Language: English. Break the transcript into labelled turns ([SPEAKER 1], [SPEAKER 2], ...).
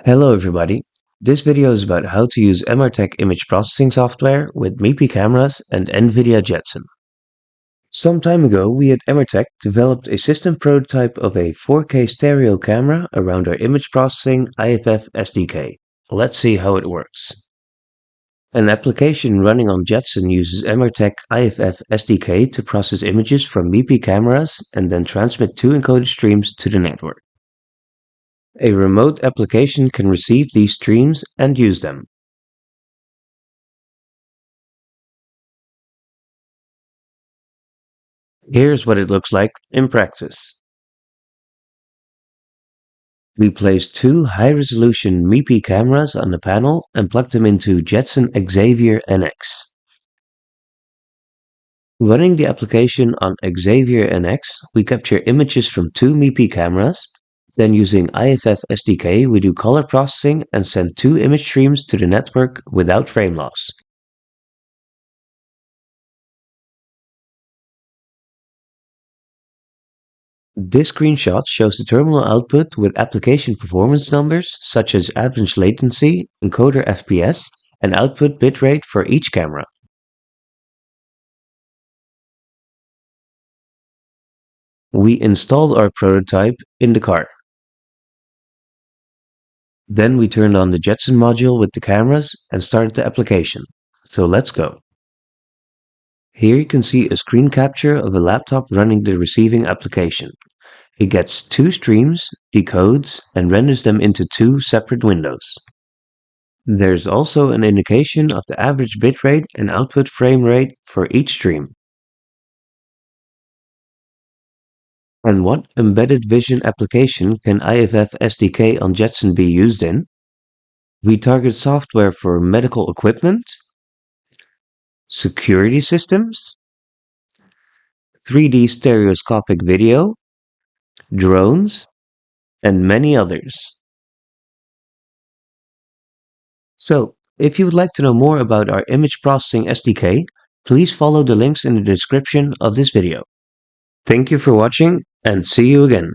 [SPEAKER 1] Hello everybody. This video is about how to use MRTech image processing software with MIPI cameras and NVIDIA Jetson. Some time ago we at MRTech developed a system prototype of a 4K stereo camera around our image processing IFF SDK. Let's see how it works. An application running on Jetson uses MRTech IFF SDK to process images from MIPI cameras and then transmit two encoded streams to the network. A remote application can receive these streams and use them. Here's what it looks like in practice. We placed two high-resolution MIPI cameras on the panel and plugged them into Jetson Xavier NX. Running the application on Xavier NX, we capture images from two MIPI cameras. Then using IFF SDK, we do color processing and send two image streams to the network without frame loss. This screenshot shows the terminal output with application performance numbers such as average latency, encoder FPS, and output bitrate for each camera. We installed our prototype in the car. Then we turned on the Jetson module with the cameras and started the application. So let's go. Here you can see a screen capture of a laptop running the receiving application. It gets two streams, decodes, and renders them into two separate windows. There's also an indication of the average bitrate and output frame rate for each stream. And what embedded vision application can IFF SDK on Jetson be used in? We target software for medical equipment, security systems, 3D stereoscopic video, drones, and many others. So, if you would like to know more about our image processing SDK, please follow the links in the description of this video. Thank you for watching and see you again.